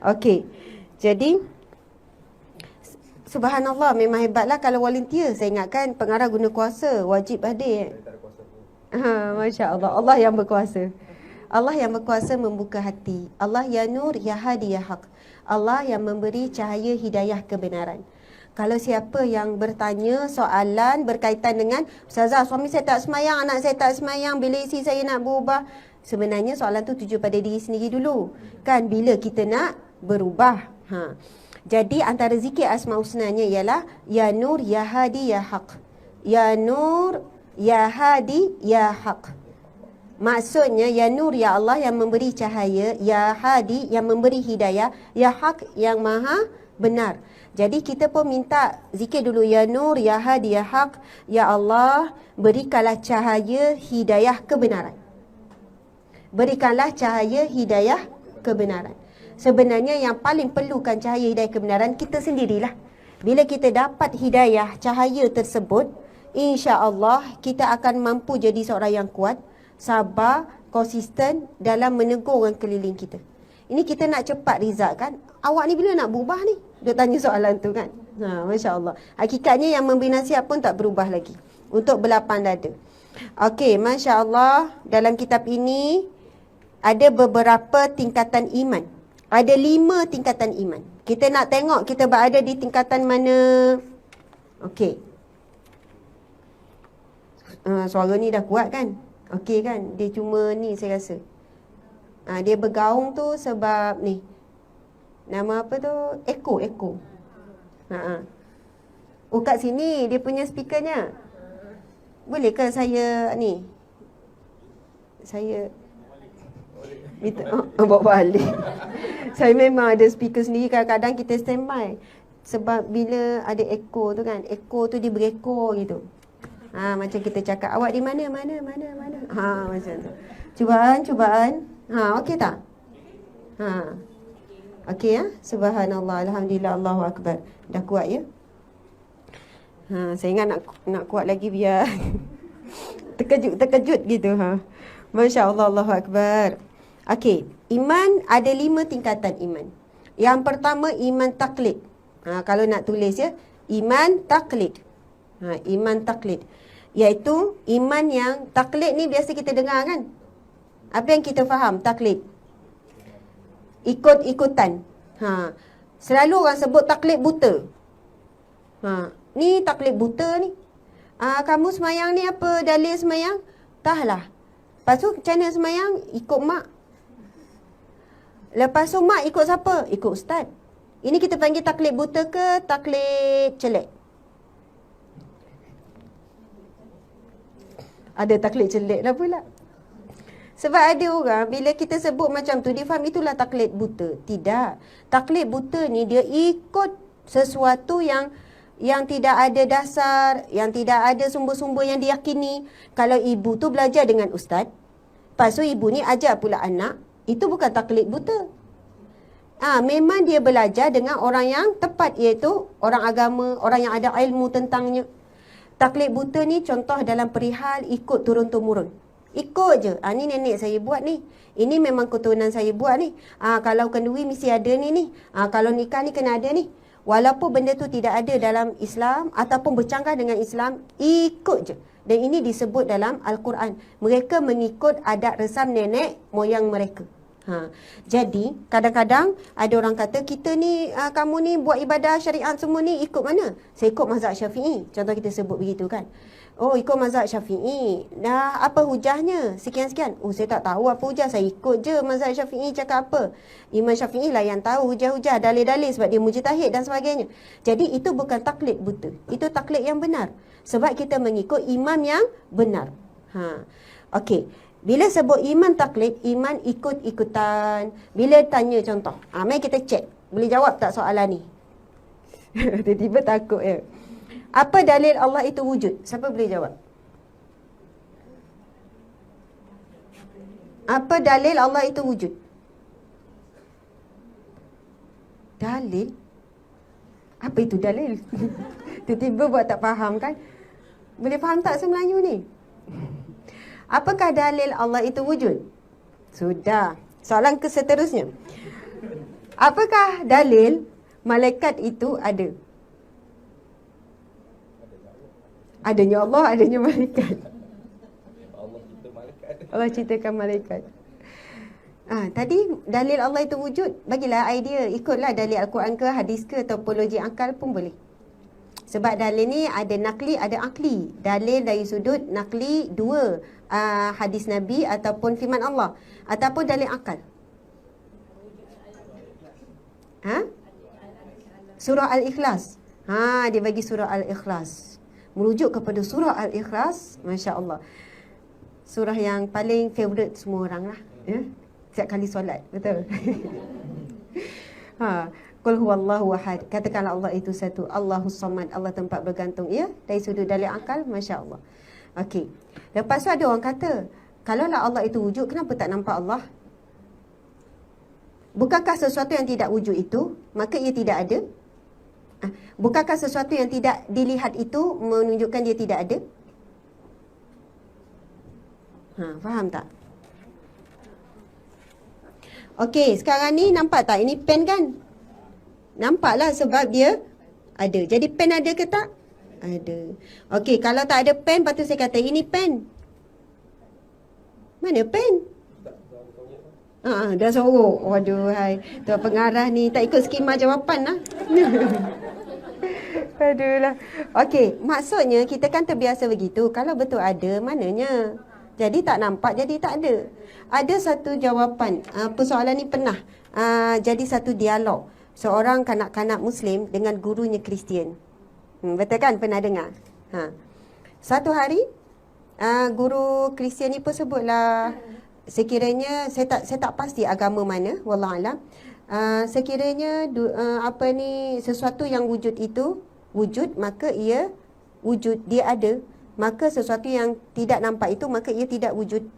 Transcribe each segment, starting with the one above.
Okey. Jadi subhanallah, memang hebatlah kalau volunteer. Saya ingatkan pengarah guna kuasa, wajib hadir. Masya Allah, Allah yang berkuasa. Allah yang berkuasa membuka hati. Allah ya nur, ya hadi, ya haq. Allah yang memberi cahaya hidayah kebenaran. Kalau siapa yang bertanya soalan berkaitan dengan, Ustazah, suami saya tak semayang, anak saya tak semayang, bila isi saya nak berubah. Sebenarnya soalan tu tuju pada diri sendiri dulu. Kan bila kita nak berubah. Jadi antara zikir Asma Husnanya ialah Ya Nur, Ya Hadi, Ya Haq. Ya Nur, Ya Hadi, Ya Haq. Maksudnya Ya Nur, Ya Allah yang memberi cahaya, Ya Hadi yang memberi hidayah, Ya Haq yang maha benar. Jadi kita pun minta zikir dulu Ya Nur, Ya Hadi, Ya Haq. Ya Allah, berikanlah cahaya hidayah kebenaran. Berikanlah cahaya hidayah kebenaran. Sebenarnya yang paling perlukan cahaya hidayah kebenaran kita sendirilah. Bila kita dapat hidayah cahaya tersebut, insya-Allah kita akan mampu jadi seorang yang kuat, sabar, konsisten dalam menegur orang keliling kita. Ini kita nak cepat result kan? Awak ni bila nak berubah ni? Dia tanya soalan tu kan? Masya Allah. Hakikatnya yang memberi nasihat pun tak berubah lagi. Untuk berlapang dada. Okey, Masya Allah. Dalam kitab ini ada beberapa tingkatan iman. Ada 5 tingkatan iman. Kita nak tengok kita berada di tingkatan mana. Okey. Suara ni dah kuat kan? Okey kan? Dia cuma ni saya rasa. Dia bergaung tu sebab ni. Nama apa tu? Echo. Oh, kat sini dia punya speakernya. Boleh ke saya ni? Saya minta bawa balik. Saya memang ada speaker sendiri. Kadang-kadang kita standby. Sebab bila ada echo tu kan, echo tu dia berekor gitu. Macam kita cakap, awak di mana? Macam tu. Cubaan. Okey tak? Okey ya? Subhanallah, alhamdulillah, Allahu akbar. Dah kuat ya? Saya ingat nak kuat lagi biar terkejut gitu. Masya Allah, Allahu akbar. Okey, iman ada 5 tingkatan iman. Yang pertama iman taklid. Kalau nak tulis ya, iman taklid. Iman taklid. Iaitu iman yang taklid ni biasa kita dengar kan? Apa yang kita faham taklid? Ikut-ikutan. Selalu orang sebut taklid buta. Ni taklid buta ni. Kamu semayang ni apa dalil semayang? Tahlah. Lepas tu macam mana semayang? Ikut mak. Lepas tu mak ikut siapa? Ikut ustaz. Ini kita panggil taklid buta ke taklid celek? Ada taklid celek lah pula. Sebab ada orang bila kita sebut macam tu, dia faham itulah taklid buta. Tidak. Taklid buta ni dia ikut sesuatu yang tidak ada dasar, yang tidak ada sumber-sumber yang diyakini. Kalau ibu tu belajar dengan ustaz, lepas tu ibu ni ajar pula anak, itu bukan taklid buta. Memang dia belajar dengan orang yang tepat, iaitu orang agama, orang yang ada ilmu tentangnya. Taklid buta ni contoh dalam perihal ikut turun-temurun. Ikut je. Ni nenek saya buat ni. Ini memang keturunan saya buat ni. Kalau kenduri mesti ada ni. Kalau nikah ni kena ada ni. Walaupun benda tu tidak ada dalam Islam ataupun bercanggah dengan Islam, ikut je. Dan ini disebut dalam Al-Quran. Mereka mengikut adat resam nenek moyang mereka. Jadi kadang-kadang ada orang kata kita ni, kamu ni buat ibadah syariat semua ni ikut mana? Saya ikut mazhab Syafi'i. Contoh kita sebut begitu kan. Oh, ikut mazhab Syafi'i. Dah apa hujahnya? Sekian-sekian. Oh, saya tak tahu apa hujah. Saya ikut je mazhab Syafi'i cakap apa. Imam Syafi'i lah yang tahu hujah-hujah, dalil-dalil sebab dia mujtahid dan sebagainya. Jadi itu bukan taklid buta. Itu taklid yang benar. Sebab kita mengikut imam yang benar. Okey. Bila sebut iman taklid, iman ikut-ikutan. Bila tanya contoh, mari kita cek. Boleh jawab tak soalan ni? Tiba-tiba takut ya. Apa dalil Allah itu wujud? Siapa boleh jawab? Apa dalil Allah itu wujud? Dalil? Apa itu dalil? Tiba-tiba buat tak faham kan? Boleh faham tak saya Melayu ni? Apakah dalil Allah itu wujud? Sudah. Soalan seterusnya. Apakah dalil malaikat itu ada? Adanya Allah, adanya malaikat. Allah ceritakan malaikat. Tadi dalil Allah itu wujud. Bagilah idea. Ikutlah dalil Al-Quran ke, hadis ke, ataupun logik akal pun boleh. Sebab dalil ni ada nakli, ada akli. Dalil dari sudut nakli, dua. Hadis Nabi ataupun firman Allah. Ataupun dalil akal. Surah Al-Ikhlas. Dia bagi surah Al-Ikhlas. Merujuk kepada surah Al-Ikhlas. Masya Allah. Surah yang paling favourite semua orang lah. Ya? Setiap kali solat. Betul? Qul huwallahu ahad. Katakanlah Allah itu satu. Allahus samad. Allah tempat bergantung. Ya? Dari sudut dalil akal. Masya Allah. Okey. Lepas tu ada orang kata, kalaulah Allah itu wujud, kenapa tak nampak Allah? Bukankah sesuatu yang tidak wujud itu, maka ia tidak ada? Bukankah sesuatu yang tidak dilihat itu menunjukkan dia tidak ada? Faham tak? Okey, sekarang ni nampak tak? Ini pen kan? Nampaklah sebab dia ada. Jadi pen ada ke tak? Ada. Okey, kalau tak ada pen, patut saya kata ini pen. Mana pen? Dah sorok. Waduh, hai. Tuan pengarah ni tak ikut skema jawapan lah. Aduh lah. Okey, maksudnya kita kan terbiasa begitu. Kalau betul ada, mananya? Jadi tak nampak, jadi tak ada. Ada satu jawapan. Persoalan ni pernah jadi satu dialog. Seorang kanak-kanak Muslim dengan gurunya Kristian. Betul kan? Pernah dengar? Satu hari, guru Kristian ni pun sebutlah, sekiranya, saya tak pasti agama mana, wallahualam. Sekiranya sesuatu yang wujud itu wujud, maka ia wujud, dia ada. Maka sesuatu yang tidak nampak itu, maka ia tidak wujud.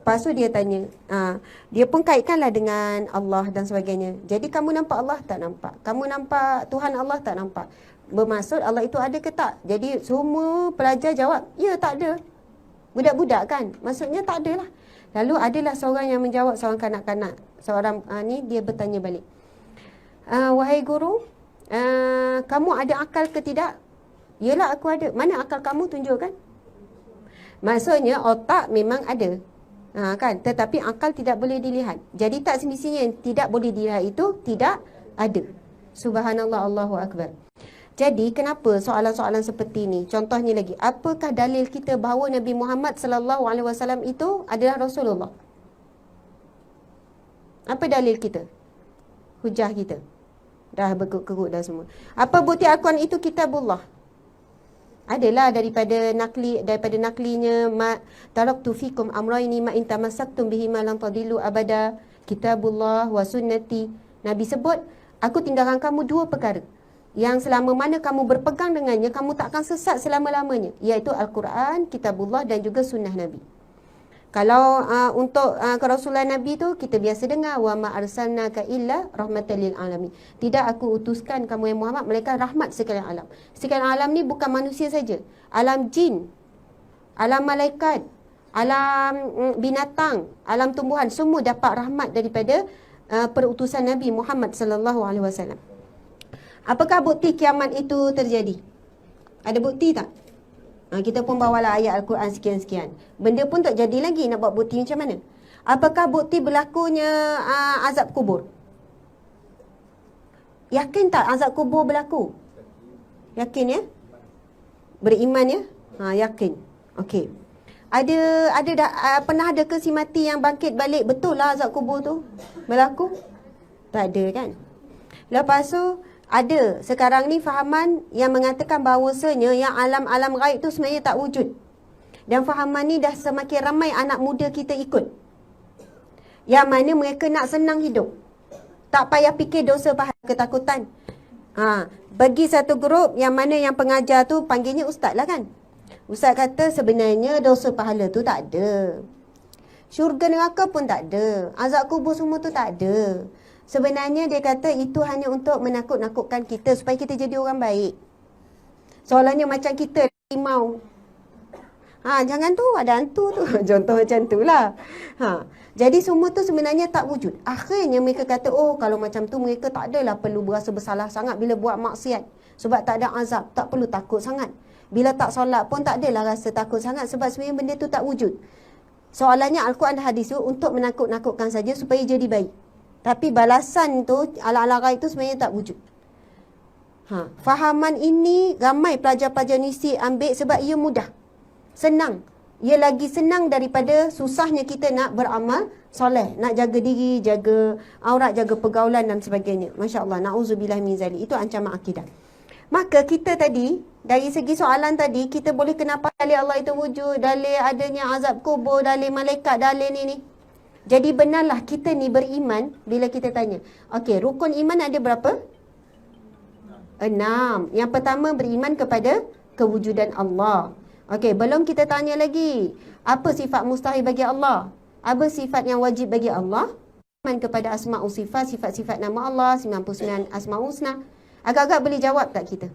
Lepas tu dia tanya, dia pun kaitkanlah dengan Allah dan sebagainya. Jadi kamu nampak Allah? Tak nampak. Kamu nampak Tuhan Allah? Tak nampak. Bermaksud Allah itu ada ke tak? Jadi semua pelajar jawab, ya tak ada. Budak-budak kan? Maksudnya tak ada lah. Lalu adalah seorang yang menjawab, seorang kanak-kanak. Seorang ni dia bertanya balik. Wahai guru, kamu ada akal ke tidak? Yalah aku ada. Mana akal kamu, tunjukkan. Maksudnya otak memang ada. Kan? Tetapi akal tidak boleh dilihat. Jadi tak semestinya yang tidak boleh dilihat itu tidak ada. Subhanallah, Allahu Akbar. Jadi kenapa soalan-soalan seperti ini? Contohnya lagi, apakah dalil kita bahawa Nabi Muhammad sallallahu alaihi wasallam itu adalah Rasulullah? Apa dalil kita? Hujah kita. Dah berkut-kut dah semua. Apa bukti Al-Quran itu kitabullah? Adalah daripada naklinya taraktu fikum amrayni ma in tamassaktum bihi ma lan tadillu abada, kitabullah wa sunnati. Nabi sebut, aku tinggalkan kamu dua perkara yang selama mana kamu berpegang dengannya, kamu tak akan sesat selama-lamanya, iaitu Al-Quran, kitabullah dan juga sunnah Nabi. Kalau untuk kerasulan Nabi tu kita biasa dengar, wa ma arsalnaka illa rahmatan lil alamin. Tidak aku utuskan kamu yang Muhammad melainkan rahmat sekalian alam. Sekalian alam ni bukan manusia saja. Alam jin, alam malaikat, alam binatang, alam tumbuhan, semua dapat rahmat daripada perutusan Nabi Muhammad sallallahu alaihi wasallam. Apakah bukti kiamat itu terjadi? Ada bukti tak? Kita pun bawalah ayat Al-Quran sekian-sekian. Benda pun tak jadi lagi, nak buat bukti macam mana? Apakah bukti berlakunya azab kubur? Yakin tak azab kubur berlaku? Yakin ya? Beriman ya? Yakin. Okey. Pernah ada ke si mati yang bangkit balik? Betul lah azab kubur tu berlaku? Tak ada kan? Lepas tu ada sekarang ni fahaman yang mengatakan bahawasanya yang alam-alam gaib tu sebenarnya tak wujud. Dan fahaman ni dah semakin ramai anak muda kita ikut. Yang mana mereka nak senang hidup. Tak payah fikir dosa pahala, ketakutan. Bagi satu grup yang mana yang pengajar tu panggilnya ustaz lah kan. Ustaz kata sebenarnya dosa pahala tu tak ada. Syurga neraka pun tak ada. Azab kubur semua tu tak ada. Sebenarnya dia kata itu hanya untuk menakut-nakutkan kita supaya kita jadi orang baik. Soalannya macam kita limau. Jangan tu ada hantu tu. Contoh macam tu lah. Jadi semua tu sebenarnya tak wujud. Akhirnya mereka kata, oh kalau macam tu mereka tak adalah perlu berasa bersalah sangat bila buat maksiat. Sebab tak ada azab, tak perlu takut sangat. Bila tak solat pun tak adalah rasa takut sangat sebab sebenarnya benda tu tak wujud. Soalannya Al-Quran dan hadis tu untuk menakut-nakutkan saja supaya jadi baik. Tapi balasan tu, ala-ala ghaib tu sebenarnya tak wujud. Fahaman ini ramai pelajar-pelajar Nisi ambil sebab ia mudah. Senang. Ia lagi senang daripada susahnya kita nak beramal soleh, nak jaga diri, jaga aurat, jaga pergaulan dan sebagainya. Masya Allah, na'udzubillah min zalik. Itu ancaman akidah. Maka kita tadi, dari segi soalan tadi, kita boleh kenapa dalil Allah itu wujud, dalil adanya azab kubur, dalil malaikat, dalil ni. Jadi benarlah kita ni beriman bila kita tanya. Okey, rukun iman ada berapa? 6. Yang pertama beriman kepada kewujudan Allah. Okey, belum kita tanya lagi. Apa sifat mustahil bagi Allah? Apa sifat yang wajib bagi Allah? Iman kepada asma'u sifat, sifat-sifat nama Allah, 99 asma'ul husna. Agak-agak boleh jawab tak kita?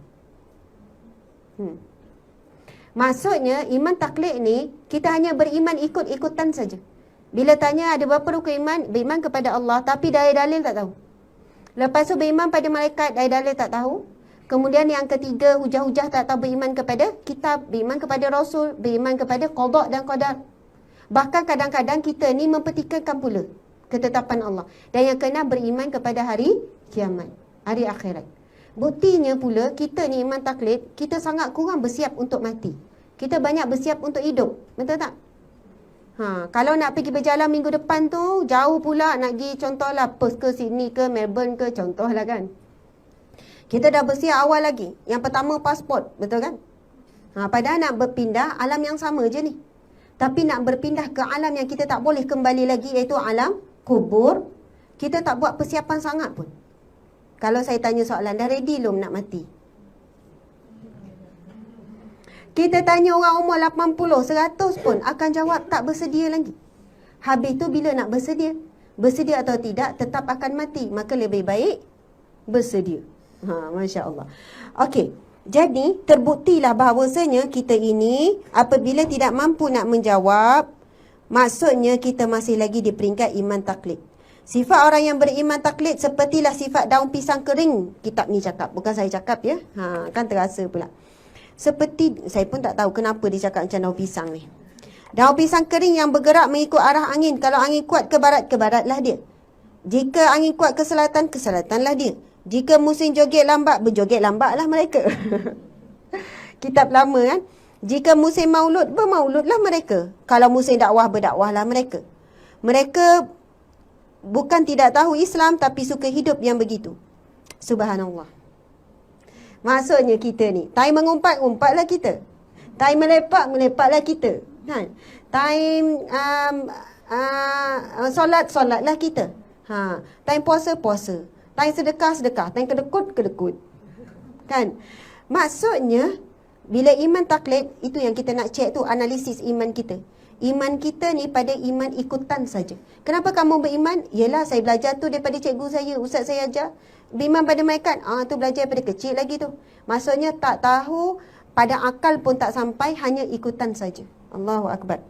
Maksudnya, iman taklid ni, kita hanya beriman ikut-ikutan saja. Bila tanya ada berapa rukun iman, beriman kepada Allah, tapi dalil-dalil tak tahu. Lepas tu beriman pada malaikat, dalil-dalil tak tahu. Kemudian yang ketiga, hujah-hujah tak tahu, beriman kepada kitab, beriman kepada Rasul, beriman kepada qada dan qadar. Bahkan kadang-kadang kita ni mempertikaikan pula ketetapan Allah. Dan yang keenam, beriman kepada hari kiamat, hari akhirat. Buktinya pula, kita ni iman taklid, kita sangat kurang bersiap untuk mati. Kita banyak bersiap untuk hidup. Betul tak? Kalau nak pergi berjalan minggu depan tu, jauh pula nak pergi contohlah Perth ke Sydney ke Melbourne ke, contohlah kan. Kita dah bersiap awal lagi. Yang pertama pasport, betul kan? Padahal nak berpindah alam yang sama je ni. Tapi nak berpindah ke alam yang kita tak boleh kembali lagi, iaitu alam kubur, kita tak buat persiapan sangat pun. Kalau saya tanya soalan, dah ready belum nak mati? Kita tanya orang umur 80, 100 pun akan jawab tak bersedia lagi. Habis tu bila nak bersedia? Bersedia atau tidak, tetap akan mati. Maka lebih baik bersedia. Masya Allah. Okey, jadi terbuktilah bahawasanya kita ini apabila tidak mampu nak menjawab, maksudnya kita masih lagi di peringkat iman taklid. Sifat orang yang beriman taklid sepertilah sifat daun pisang kering. Kitab ni cakap, bukan saya cakap ya. Kan terasa pula. Seperti, saya pun tak tahu kenapa dia cakap macam daun pisang ni. Daun pisang kering yang bergerak mengikut arah angin. Kalau angin kuat ke baratlah dia. Jika angin kuat ke selatan lah dia. Jika musim joget lambat, berjoget lambatlah mereka. Kitab lama kan. Jika musim maulud, bermauludlah mereka. Kalau musim dakwah, berdakwahlah mereka. Mereka bukan tidak tahu Islam, tapi suka hidup yang begitu. Subhanallah. Maksudnya kita ni, time mengumpat-umpatlah kita. Time melepaklah kita. Kan? Time solatlah kita. Time puasa. Time sedekah. Time kedekut. Kan? Maksudnya, bila iman taklid, itu yang kita nak cek tu, analisis iman kita. Iman kita ni pada iman ikutan saja. Kenapa kamu beriman? Yelah, saya belajar tu daripada cikgu saya, ustaz saya ajar. Beriman pada malaikat, tu belajar daripada kecil lagi tu. Maksudnya tak tahu, pada akal pun tak sampai, hanya ikutan saja. Allahu Akbar.